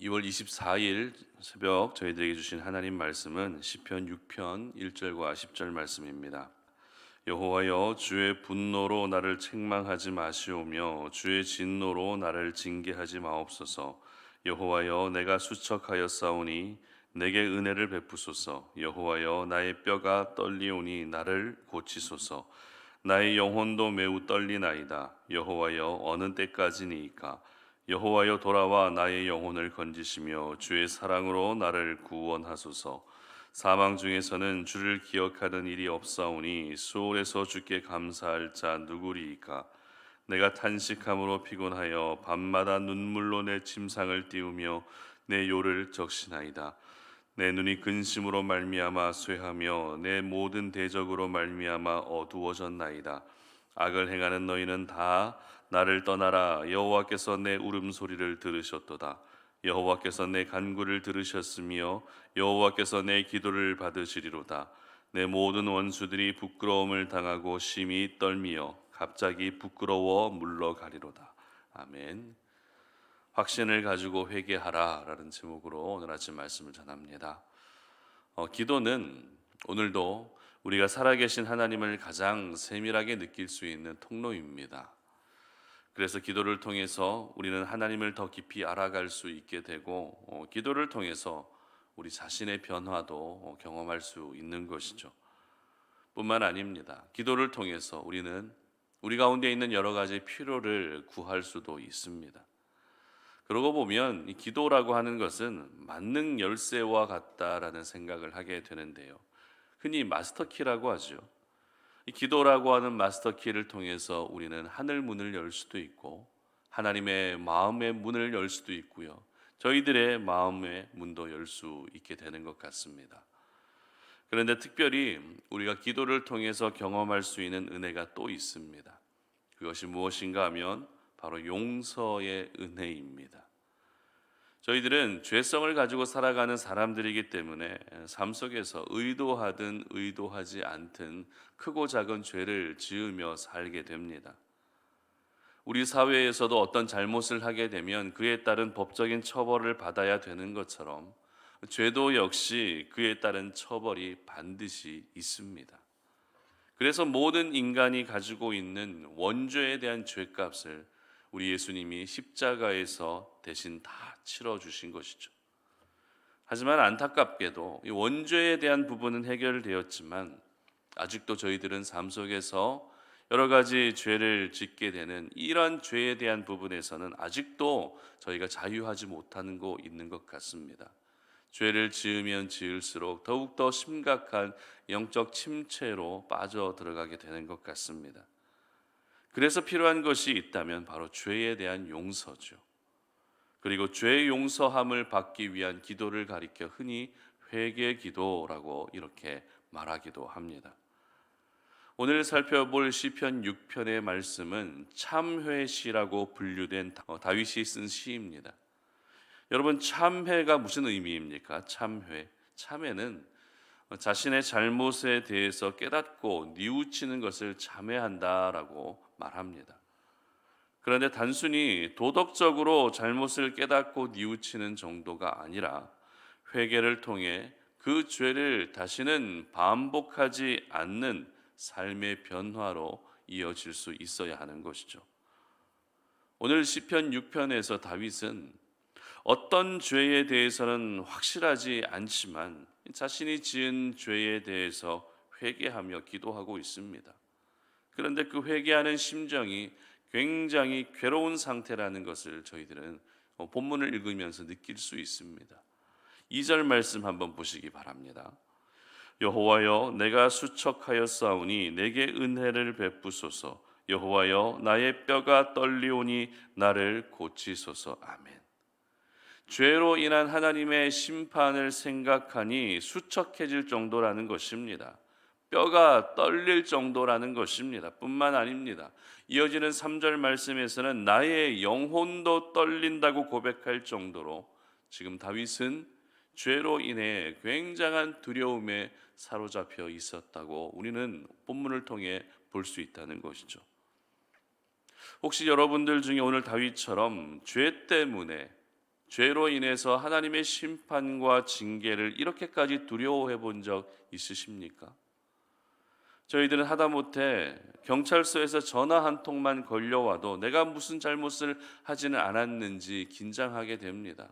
2월 24일 새벽 저희들에게 주신 하나님 말씀은 시편 6편 1절과 10절 말씀입니다. 여호와여, 주의 분노로 나를 책망하지 마시오며 주의 진노로 나를 징계하지 마옵소서. 여호와여, 내가 수척하였사오니 내게 은혜를 베푸소서. 여호와여, 나의 뼈가 떨리오니 나를 고치소서. 나의 영혼도 매우 떨리나이다. 여호와여, 어느 때까지니이까? 여호와여, 돌아와 나의 영혼을 건지시며 주의 사랑으로 나를 구원하소서. 사망 중에서는 주를 기억하는 일이 없사오니 수월에서 주께 감사할 자 누구리이까? 내가 탄식함으로 피곤하여 밤마다 눈물로 내 침상을 띄우며 내 요를 적시나이다. 내 눈이 근심으로 말미암아 쇠하며 내 모든 대적으로 말미암아 어두워졌나이다. 악을 행하는 너희는 다 나를 떠나라. 여호와께서 내 울음소리를 들으셨도다. 여호와께서 내 간구를 들으셨으며 여호와께서 내 기도를 받으시리로다. 내 모든 원수들이 부끄러움을 당하고 심히 떨미어 갑자기 부끄러워 물러가리로다. 아멘. 확신을 가지고 회개하라라는 제목으로 오늘 아침 말씀을 전합니다. 기도는 오늘도 우리가 살아계신 하나님을 가장 세밀하게 느낄 수 있는 통로입니다. 그래서 기도를 통해서 우리는 하나님을 더 깊이 알아갈 수 있게 되고, 기도를 통해서 우리 자신의 변화도 경험할 수 있는 것이죠. 뿐만 아닙니다. 기도를 통해서 우리는 우리 가운데 있는 여러 가지 필요를 구할 수도 있습니다. 그러고 보면 이 기도라고 하는 것은 만능 열쇠와 같다라는 생각을 하게 되는데요. 흔히 마스터키라고 하죠. 이 기도라고 하는 마스터키를 통해서 우리는 하늘 문을 열 수도 있고 하나님의 마음의 문을 열 수도 있고요. 저희들의 마음의 문도 열 수 있게 되는 것 같습니다. 그런데 특별히 우리가 기도를 통해서 경험할 수 있는 은혜가 또 있습니다. 그것이 무엇인가 하면 바로 용서의 은혜입니다. 저희들은 죄성을 가지고 살아가는 사람들이기 때문에 삶 속에서 의도하든 의도하지 않든 크고 작은 죄를 지으며 살게 됩니다. 우리 사회에서도 어떤 잘못을 하게 되면 그에 따른 법적인 처벌을 받아야 되는 것처럼 죄도 역시 그에 따른 처벌이 반드시 있습니다. 그래서 모든 인간이 가지고 있는 원죄에 대한 죄값을 우리 예수님이 십자가에서 대신 다 치러주신 것이죠. 하지만 안타깝게도 이 원죄에 대한 부분은 해결되었지만 아직도 저희들은 삶 속에서 여러 가지 죄를 짓게 되는 이런 죄에 대한 부분에서는 아직도 저희가 자유하지 못하는 거 있는 것 같습니다. 죄를 지으면 지을수록 더욱더 심각한 영적 침체로 빠져 들어가게 되는 것 같습니다. 그래서 필요한 것이 있다면 바로 죄에 대한 용서죠. 그리고 죄 용서함을 받기 위한 기도를 가리켜 흔히 회개 기도라고 이렇게 말하기도 합니다. 오늘 살펴볼 시편 6편의 말씀은 참회시라고 분류된 다윗이 쓴 시입니다. 여러분, 참회가 무슨 의미입니까? 참회. 참회는 자신의 잘못에 대해서 깨닫고 뉘우치는 것을 참회한다라고 말합니다. 그런데 단순히 도덕적으로 잘못을 깨닫고 뉘우치는 정도가 아니라 회개를 통해 그 죄를 다시는 반복하지 않는 삶의 변화로 이어질 수 있어야 하는 것이죠. 오늘 시편 6편에서 다윗은 어떤 죄에 대해서는 확실하지 않지만 자신이 지은 죄에 대해서 회개하며 기도하고 있습니다. 그런데 그 회개하는 심정이 굉장히 괴로운 상태라는 것을 저희들은 본문을 읽으면서 느낄 수 있습니다. 2절 말씀 한번 보시기 바랍니다. 여호와여, 내가 수척하였사오니 내게 은혜를 베푸소서. 여호와여, 나의 뼈가 떨리오니 나를 고치소서. 아멘. 죄로 인한 하나님의 심판을 생각하니 수척해질 정도라는 것입니다. 뼈가 떨릴 정도라는 것입니다. 뿐만 아닙니다. 이어지는 3절 말씀에서는 나의 영혼도 떨린다고 고백할 정도로 지금 다윗은 죄로 인해 굉장한 두려움에 사로잡혀 있었다고 우리는 본문을 통해 볼 수 있다는 것이죠. 혹시 여러분들 중에 오늘 다윗처럼 죄 때문에 죄로 인해서 하나님의 심판과 징계를 이렇게까지 두려워해 본 적 있으십니까? 저희들은 하다못해 경찰서에서 전화 한 통만 걸려와도 내가 무슨 잘못을 하지는 않았는지 긴장하게 됩니다.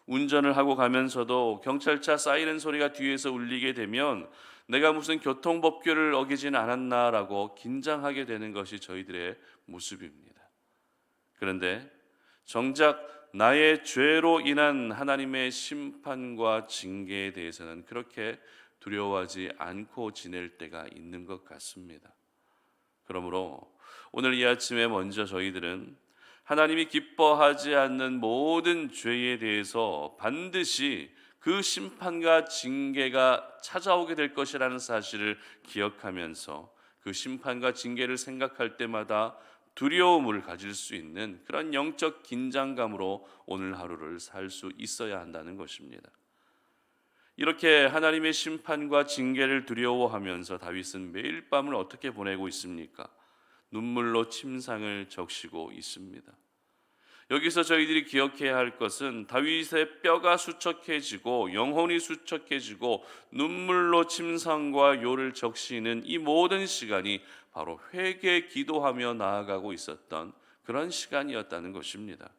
운전을 하고 가면서도 경찰차 사이렌 소리가 뒤에서 울리게 되면 내가 무슨 교통법규를 어기지는 않았나라고 긴장하게 되는 것이 저희들의 모습입니다. 그런데 정작 나의 죄로 인한 하나님의 심판과 징계에 대해서는 그렇게 두려워하지 않고 지낼 때가 있는 것 같습니다. 그러므로 오늘 이 아침에 먼저 저희들은 하나님이 기뻐하지 않는 모든 죄에 대해서 반드시 그 심판과 징계가 찾아오게 될 것이라는 사실을 기억하면서 그 심판과 징계를 생각할 때마다 두려움을 가질 수 있는 그런 영적 긴장감으로 오늘 하루를 살 수 있어야 한다는 것입니다. 이렇게 하나님의 심판과 징계를 두려워하면서 다윗은 매일 밤을 어떻게 보내고 있습니까? 눈물로 침상을 적시고 있습니다. 여기서 저희들이 기억해야 할 것은 다윗의 뼈가 수척해지고 영혼이 수척해지고 눈물로 침상과 요를 적시는 이 모든 시간이 바로 회개 기도하며 나아가고 있었던 그런 시간이었다는 것입니다.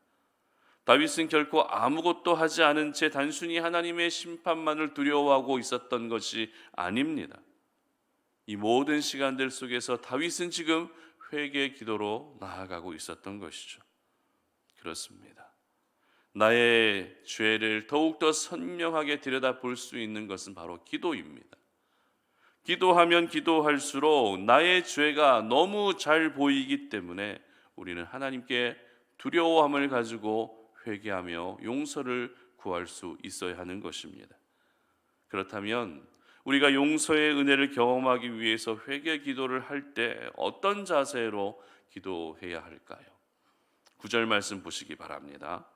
다윗은 결코 아무것도 하지 않은 채 단순히 하나님의 심판만을 두려워하고 있었던 것이 아닙니다. 이 모든 시간들 속에서 다윗은 지금 회개 기도로 나아가고 있었던 것이죠. 그렇습니다. 나의 죄를 더욱더 선명하게 들여다볼 수 있는 것은 바로 기도입니다. 기도하면 기도할수록 나의 죄가 너무 잘 보이기 때문에 우리는 하나님께 두려워함을 가지고 회개하며 용서를 구할 수 있어야 하는 것입니다. 그렇다면 우리가 용서의 은혜를 경험하기 위해서 회개 기도를 할 때 어떤 자세로 기도해야 할까요? 9절 말씀 보시기 바랍니다.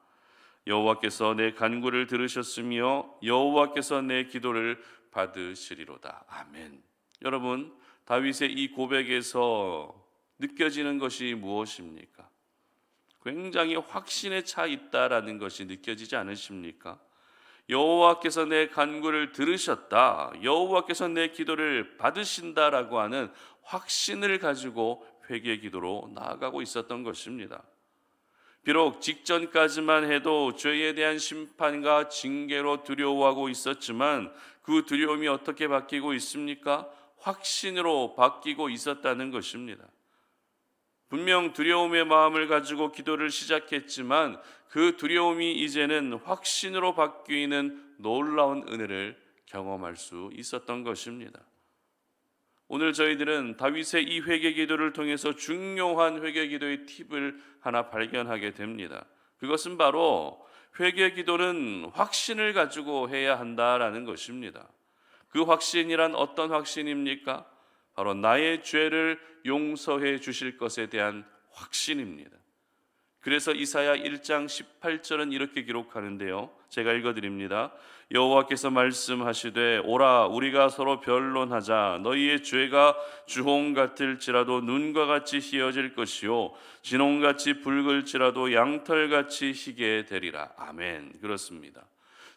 여호와께서 내 간구를 들으셨으며 여호와께서 내 기도를 받으시리로다. 아멘. 여러분, 다윗의 이 고백에서 느껴지는 것이 무엇입니까? 굉장히 확신에 차 있다라는 것이 느껴지지 않으십니까? 여호와께서 내 간구를 들으셨다, 여호와께서 내 기도를 받으신다라고 하는 확신을 가지고 회개 기도로 나아가고 있었던 것입니다. 비록 직전까지만 해도 죄에 대한 심판과 징계로 두려워하고 있었지만 그 두려움이 어떻게 바뀌고 있습니까? 확신으로 바뀌고 있었다는 것입니다. 분명 두려움의 마음을 가지고 기도를 시작했지만 그 두려움이 이제는 확신으로 바뀌는 놀라운 은혜를 경험할 수 있었던 것입니다. 오늘 저희들은 다윗의 이 회개 기도를 통해서 중요한 회개 기도의 팁을 하나 발견하게 됩니다. 그것은 바로 회개 기도는 확신을 가지고 해야 한다라는 것입니다. 그 확신이란 어떤 확신입니까? 바로 나의 죄를 용서해 주실 것에 대한 확신입니다. 그래서 이사야 1장 18절은 이렇게 기록하는데요. 제가 읽어드립니다. 여호와께서 말씀하시되 오라 우리가 서로 변론하자. 너희의 죄가 주홍 같을지라도 눈과 같이 희어질 것이요 진홍같이 붉을지라도 양털같이 희게 되리라. 아멘. 그렇습니다.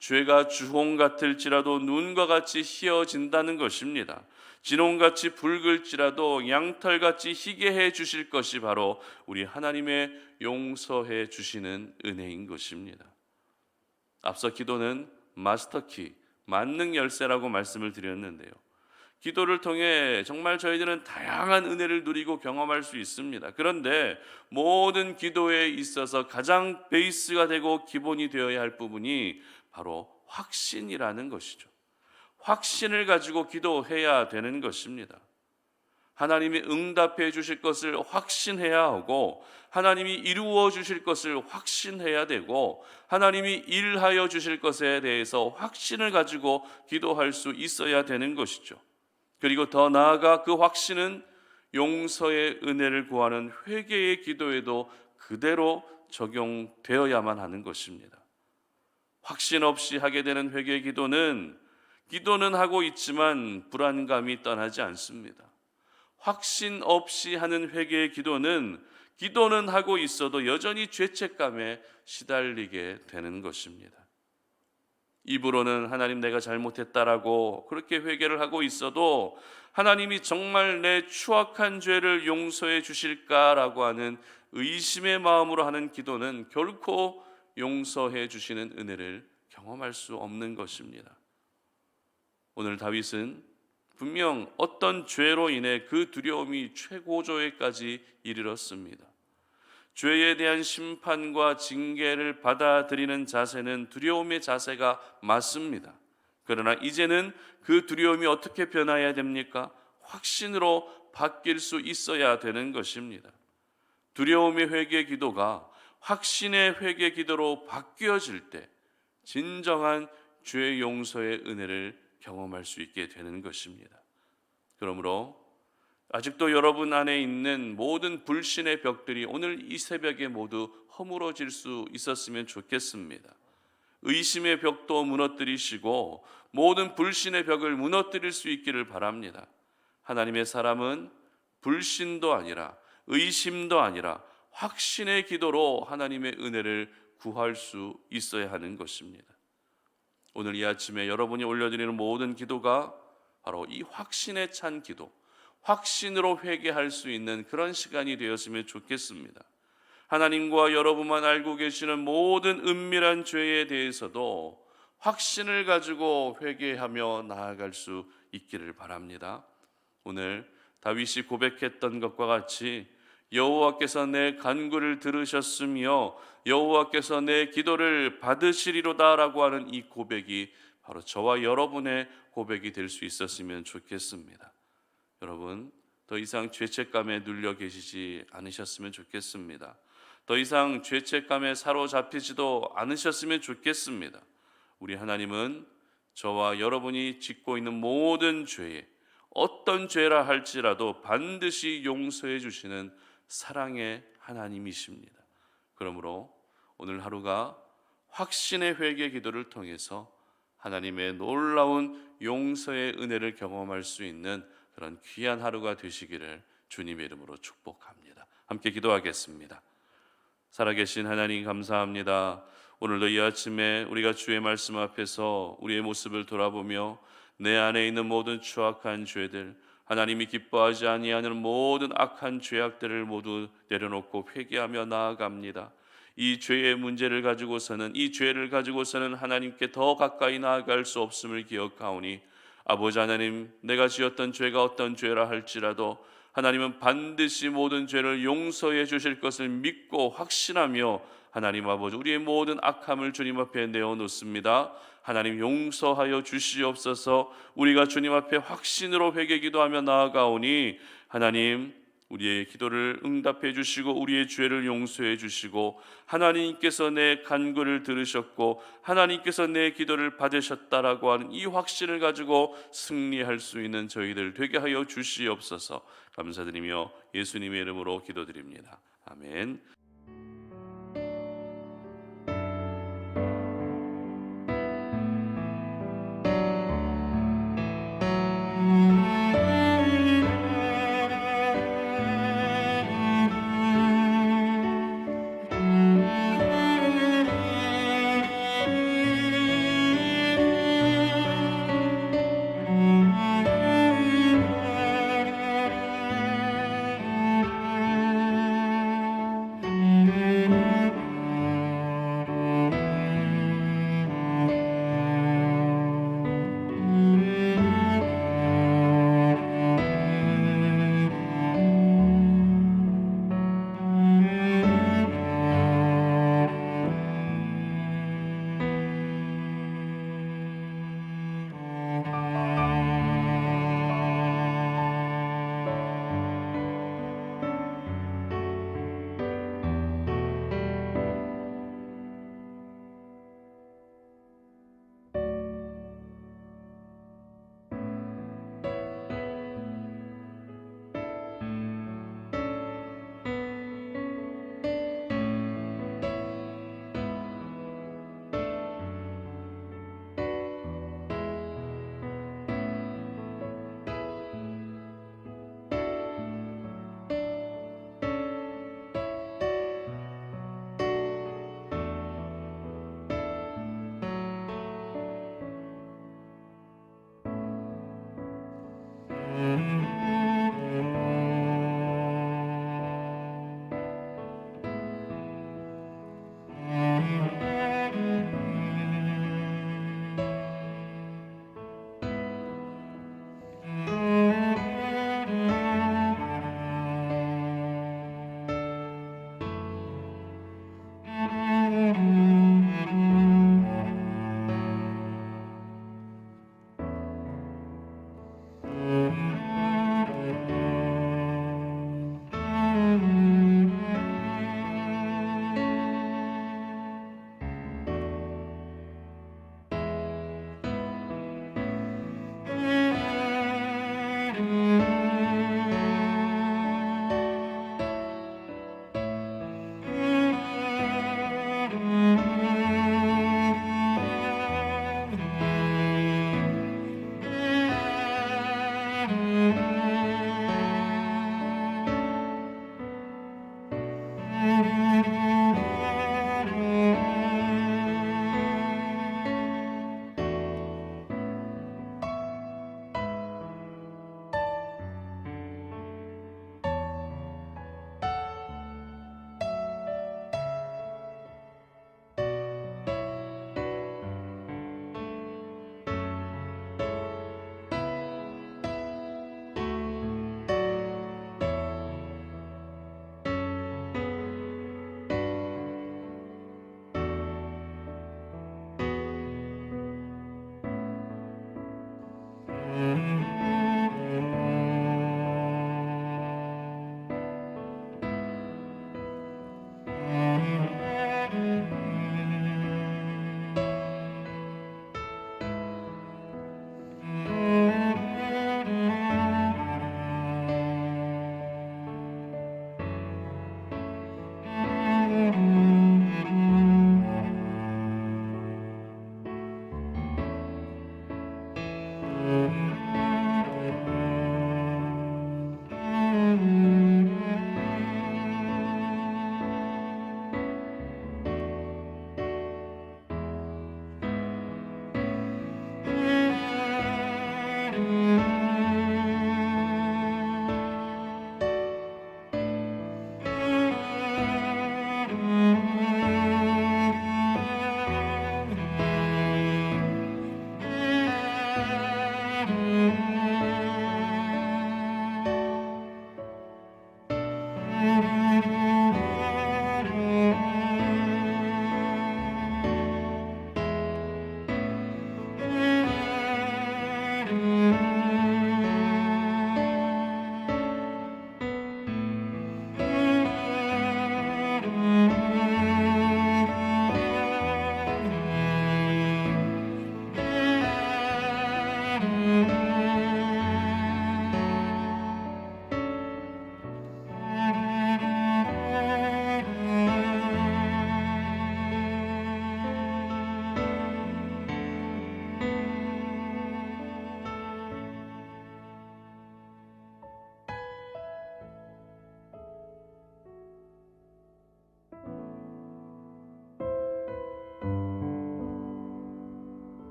죄가 주홍 같을지라도 눈과 같이 희어진다는 것입니다. 진홍같이 붉을지라도 양털같이 희게 해 주실 것이 바로 우리 하나님의 용서해 주시는 은혜인 것입니다. 앞서 기도는 마스터키, 만능 열쇠라고 말씀을 드렸는데요. 기도를 통해 정말 저희들은 다양한 은혜를 누리고 경험할 수 있습니다. 그런데 모든 기도에 있어서 가장 베이스가 되고 기본이 되어야 할 부분이 바로 확신이라는 것이죠. 확신을 가지고 기도해야 되는 것입니다. 하나님이 응답해 주실 것을 확신해야 하고 하나님이 이루어 주실 것을 확신해야 되고 하나님이 일하여 주실 것에 대해서 확신을 가지고 기도할 수 있어야 되는 것이죠. 그리고 더 나아가 그 확신은 용서의 은혜를 구하는 회개의 기도에도 그대로 적용되어야만 하는 것입니다. 확신 없이 하게 되는 회개 기도는 하고 있지만 불안감이 떠나지 않습니다. 확신 없이 하는 회개의 기도는 하고 있어도 여전히 죄책감에 시달리게 되는 것입니다. 입으로는 하나님 내가 잘못했다라고 그렇게 회개를 하고 있어도 하나님이 정말 내 추악한 죄를 용서해 주실까라고 하는 의심의 마음으로 하는 기도는 결코 용서해 주시는 은혜를 경험할 수 없는 것입니다. 오늘 다윗은 분명 어떤 죄로 인해 그 두려움이 최고조에까지 이르렀습니다. 죄에 대한 심판과 징계를 받아들이는 자세는 두려움의 자세가 맞습니다. 그러나 이제는 그 두려움이 어떻게 변화해야 됩니까? 확신으로 바뀔 수 있어야 되는 것입니다. 두려움의 회개 기도가 확신의 회개 기도로 바뀌어질 때 진정한 죄 용서의 은혜를 경험할 수 있게 되는 것입니다. 그러므로 아직도 여러분 안에 있는 모든 불신의 벽들이 오늘 이 새벽에 모두 허물어질 수 있었으면 좋겠습니다. 의심의 벽도 무너뜨리시고 모든 불신의 벽을 무너뜨릴 수 있기를 바랍니다. 하나님의 사람은 불신도 아니라 의심도 아니라 확신의 기도로 하나님의 은혜를 구할 수 있어야 하는 것입니다. 오늘 이 아침에 여러분이 올려드리는 모든 기도가 바로 이 확신에 찬 기도, 확신으로 회개할 수 있는 그런 시간이 되었으면 좋겠습니다. 하나님과 여러분만 알고 계시는 모든 은밀한 죄에 대해서도 확신을 가지고 회개하며 나아갈 수 있기를 바랍니다. 오늘 다윗이 고백했던 것과 같이 여호와께서 내 간구를 들으셨으며 여호와께서 내 기도를 받으시리로다라고 하는 이 고백이 바로 저와 여러분의 고백이 될 수 있었으면 좋겠습니다. 여러분, 더 이상 죄책감에 눌려 계시지 않으셨으면 좋겠습니다. 더 이상 죄책감에 사로잡히지도 않으셨으면 좋겠습니다. 우리 하나님은 저와 여러분이 짓고 있는 모든 죄에 어떤 죄라 할지라도 반드시 용서해 주시는 사랑의 하나님이십니다. 그러므로 오늘 하루가 확신의 회개 기도를 통해서 하나님의 놀라운 용서의 은혜를 경험할 수 있는 그런 귀한 하루가 되시기를 주님의 이름으로 축복합니다. 함께 기도하겠습니다. 살아계신 하나님 감사합니다. 오늘도 이 아침에 우리가 주의 말씀 앞에서 우리의 모습을 돌아보며 내 안에 있는 모든 추악한 죄들, 하나님이 기뻐하지 아니하는 모든 악한 죄악들을 모두 내려놓고 회개하며 나아갑니다. 이 죄의 문제를 가지고서는 이 죄를 가지고서는 하나님께 더 가까이 나아갈 수 없음을 기억하오니 아버지 하나님, 내가 지었던 죄가 어떤 죄라 할지라도 하나님은 반드시 모든 죄를 용서해 주실 것을 믿고 확신하며 하나님 아버지 우리의 모든 악함을 주님 앞에 내어놓습니다. 하나님 용서하여 주시옵소서. 우리가 주님 앞에 확신으로 회개 기도하며 나아가오니 하나님 우리의 기도를 응답해 주시고 우리의 죄를 용서해 주시고 하나님께서 내 간구를 들으셨고 하나님께서 내 기도를 받으셨다라고 하는 이 확신을 가지고 승리할 수 있는 저희들 되게 하여 주시옵소서. 감사드리며 예수님의 이름으로 기도드립니다. 아멘.